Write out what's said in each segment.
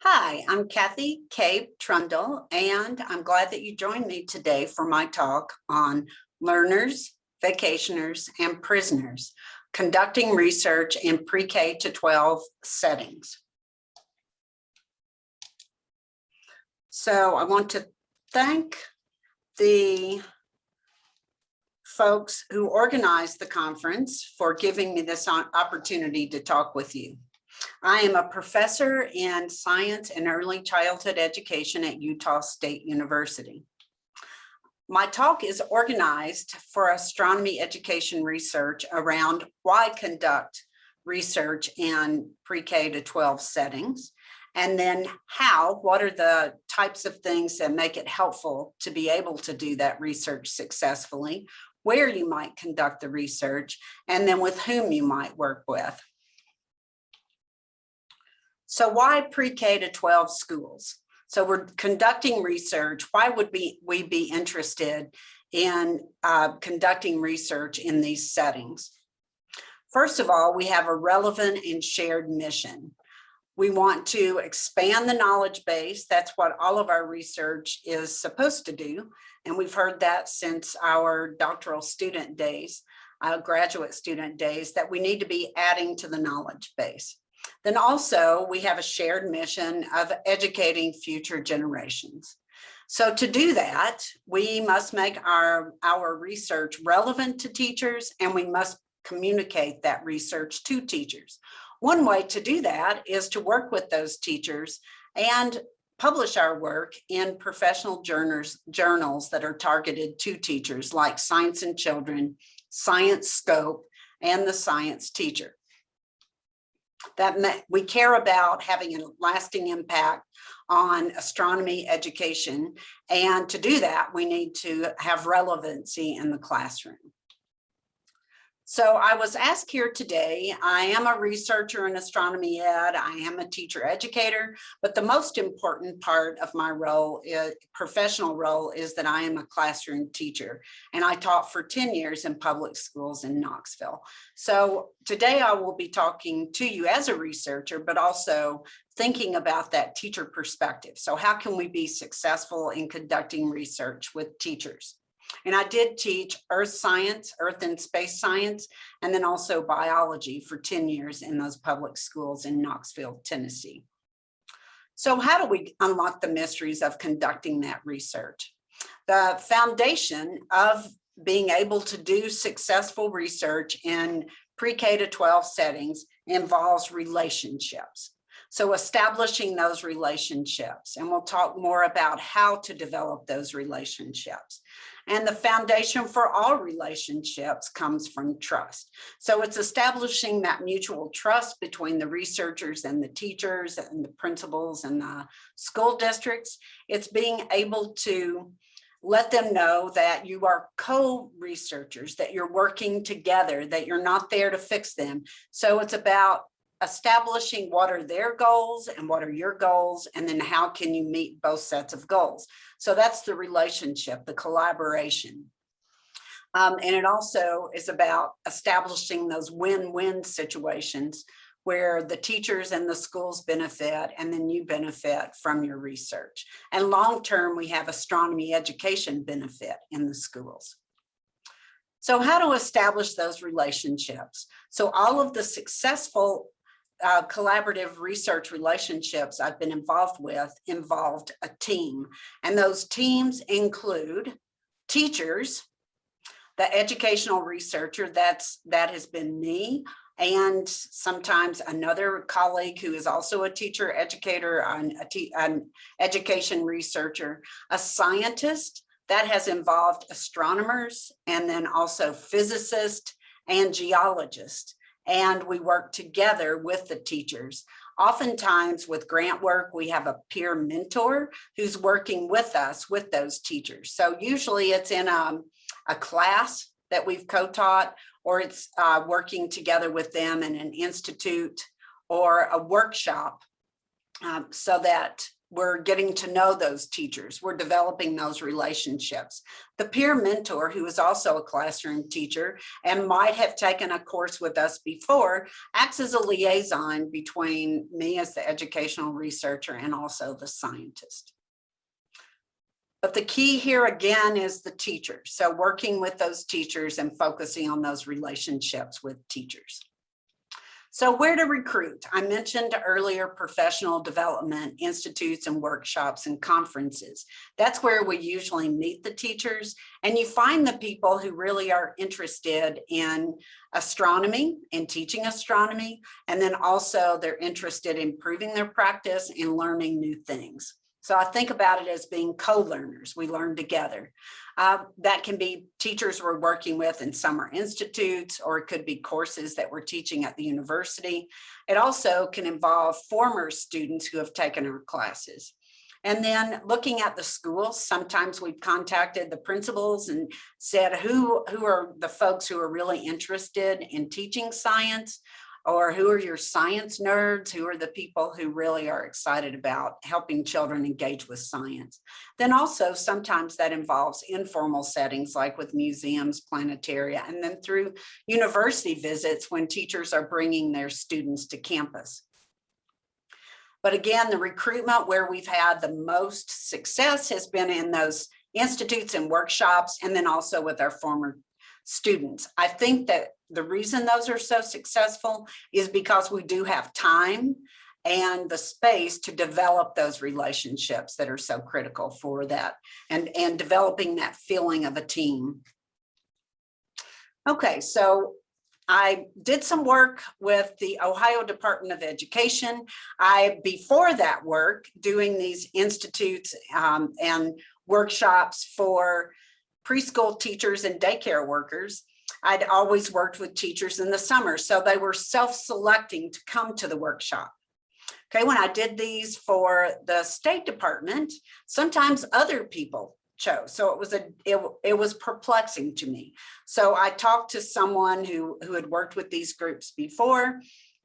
Hi, I'm Kathy K. Trundle, and I'm glad that you joined me today for my talk on learners, vacationers, and prisoners, conducting research in pre-K to 12 settings. So I want to thank the folks who organized the conference for giving me this opportunity to talk with you. I am a professor in science and early childhood education at Utah State University. My talk is organized for astronomy education research around why conduct research in pre-K to 12 settings, and then what are the types of things that make it helpful to be able to do that research successfully, where you might conduct the research, and then with whom you might work with. So why pre-K to 12 schools? So we're conducting research. Why would we be interested in conducting research in these settings? First of all, we have a relevant and shared mission. We want to expand the knowledge base. That's what all of our research is supposed to do. And we've heard that since our doctoral student days, graduate student days, that we need to be adding to the knowledge base. Then also we have a shared mission of educating future generations. So to do that, we must make our research relevant to teachers, and we must communicate that research to teachers. One way to do that is to work with those teachers and publish our work in professional journals that are targeted to teachers, like Science and Children, Science Scope, and the Science Teacher. That we care about having a lasting impact on astronomy education, and to do that we need to have relevancy in the classroom. So I was asked here today. I am a researcher in astronomy ed. I am a teacher educator, but the most important part of my role, professional role, is that I am a classroom teacher, and I taught for 10 years in public schools in Knoxville. So today I will be talking to you as a researcher, but also thinking about that teacher perspective. So how can we be successful in conducting research with teachers? And I did teach earth science, earth and space science, and then also biology for 10 years in those public schools in Knoxville, Tennessee. So how do we unlock the mysteries of conducting that research? The foundation of being able to do successful research in pre-K to 12 settings involves relationships. So establishing those relationships, and we'll talk more about how to develop those relationships. And the foundation for all relationships comes from trust. So it's establishing that mutual trust between the researchers and the teachers and the principals and the school districts. It's being able to let them know that you are co-researchers, that you're working together, that you're not there to fix them. So it's about establishing what are their goals and what are your goals, and then how can you meet both sets of goals. So that's the relationship, the collaboration. And it also is about establishing those win-win situations where the teachers and the schools benefit, and then you benefit from your research. And long-term, we have astronomy education benefit in the schools. So how to establish those relationships? So all of the successful collaborative research relationships I've been involved with involved a team, and those teams include teachers, the educational researcher, that has been me, and sometimes another colleague who is also a teacher educator, an education researcher, a scientist. That has involved astronomers, and then also physicists and geologists. And we work together with the teachers. Oftentimes with grant work, we have a peer mentor who's working with us, with those teachers. So usually it's in a class that we've co-taught, or it's working together with them in an institute or a workshop, so that we're getting to know those teachers. We're developing those relationships. The peer mentor, who is also a classroom teacher and might have taken a course with us before, acts as a liaison between me as the educational researcher and also the scientist. But the key here again is the teacher. So working with those teachers and focusing on those relationships with teachers. So where to recruit? I mentioned earlier professional development institutes and workshops and conferences. That's where we usually meet the teachers, and you find the people who really are interested in astronomy and teaching astronomy, and then also they're interested in improving their practice and learning new things. So I think about it as being co-learners. We learn together. That can be teachers we're working with in summer institutes, or it could be courses that we're teaching at the university. It also can involve former students who have taken our classes. And then looking at the schools, sometimes we've contacted the principals and said, who are the folks who are really interested in teaching science? Or who are your science nerds? Who are the people who really are excited about helping children engage with science? Then also sometimes that involves informal settings like with museums, planetaria, and then through university visits when teachers are bringing their students to campus. But again, the recruitment where we've had the most success has been in those institutes and workshops, and then also with our former students. I think that the reason those are so successful is because we do have time and the space to develop those relationships that are so critical for that, and developing that feeling of a team. Okay, so I did some work with the Ohio Department of Education. Before that work, doing these institutes and workshops for preschool teachers and daycare workers, I'd always worked with teachers in the summer, so they were self-selecting to come to the workshop. Okay, when I did these for the State Department, sometimes other people chose, so it was perplexing to me. So I talked to someone who had worked with these groups before,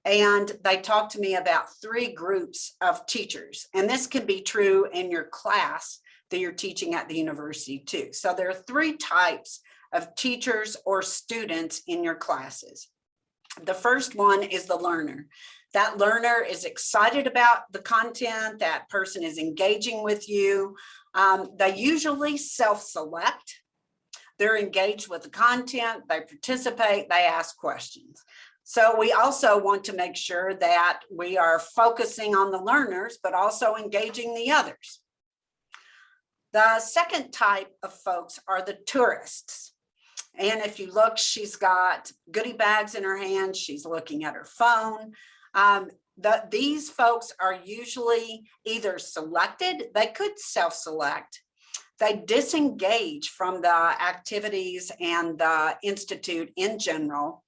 and they talked to me about 3 groups of teachers, and this can be true in your class that you're teaching at the university too. So there are 3 types of teachers or students in your classes. The first one is the learner. That learner is excited about the content, that person is engaging with you. They usually self-select. They're engaged with the content, they participate, they ask questions. So we also want to make sure that we are focusing on the learners, but also engaging the others. The second type of folks are the tourists. And if you look, she's got goodie bags in her hand. She's looking at her phone. These folks are usually either selected, they could self-select, they disengage from the activities and the institute in general.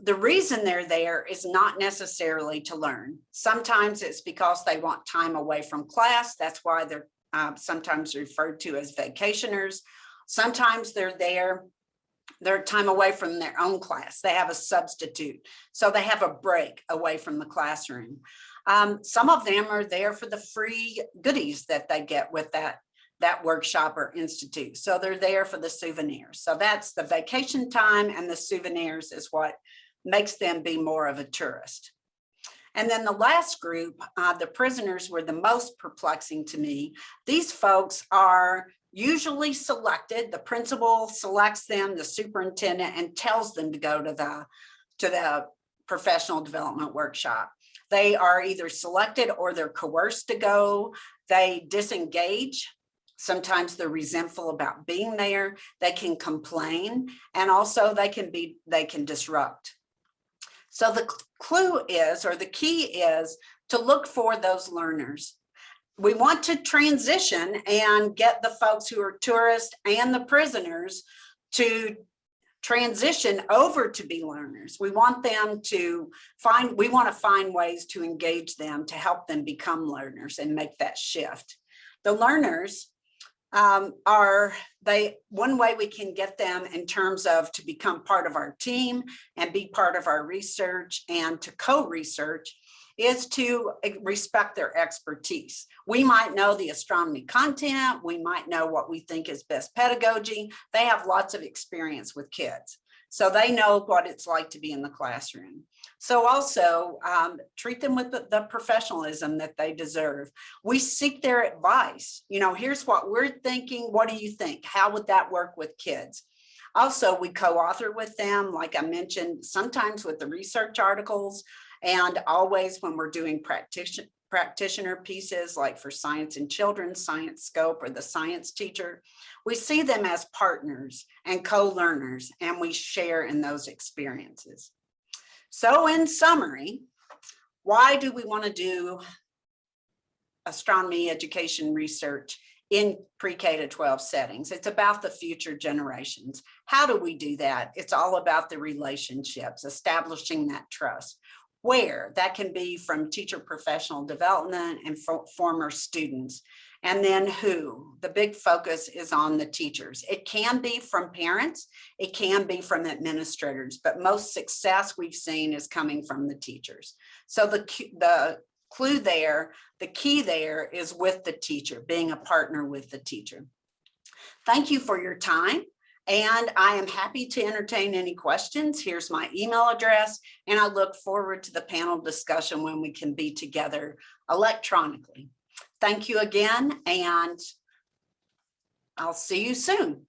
The reason they're there is not necessarily to learn. Sometimes it's because they want time away from class. That's why they're sometimes referred to as vacationers. Sometimes they're there, their time away from their own class. They have a substitute, so they have a break away from the classroom. Some of them are there for the free goodies that they get with that workshop or institute. So they're there for the souvenirs. So that's the vacation time, and the souvenirs is what makes them be more of a tourist. And then the last group, the prisoners, were the most perplexing to me. These folks are usually selected. The principal selects them, the superintendent, and tells them to go to the professional development workshop. They are either selected or they're coerced to go. They disengage. Sometimes they're resentful about being there. They can complain, and also they can disrupt. So the clue is, or the key is, to look for those learners. We want to transition and get the folks who are tourists and the prisoners to transition over to be learners. We want them to we want to find ways to engage them to help them become learners and make that shift. The learners one way we can get them in terms of to become part of our team and be part of our research and to co-research is to respect their expertise. We might know the astronomy content, we might know what we think is best pedagogy. They have lots of experience with kids, so they know what it's like to be in the classroom. So also treat them with the professionalism that they deserve. We seek their advice. You know, here's what we're thinking. What do you think? How would that work with kids? Also, we co-author with them, like I mentioned, sometimes with the research articles, and always when we're doing practitioner pieces, like for Science and Children, Science Scope, or the science teacher, we see them as partners and co-learners, and we share in those experiences. So in summary, why do we want to do astronomy education research in pre-K to 12 settings? It's about the future generations. How do we do that? It's all about the relationships, establishing that trust. Where? That can be from teacher professional development and former students. And then who? The big focus is on the teachers. It can be from parents, it can be from administrators, but most success we've seen is coming from the teachers. So the clue there, the key there is with the teacher, being a partner with the teacher. Thank you for your time. And I am happy to entertain any questions. Here's my email address, and I look forward to the panel discussion when we can be together electronically. Thank you again, and I'll see you soon.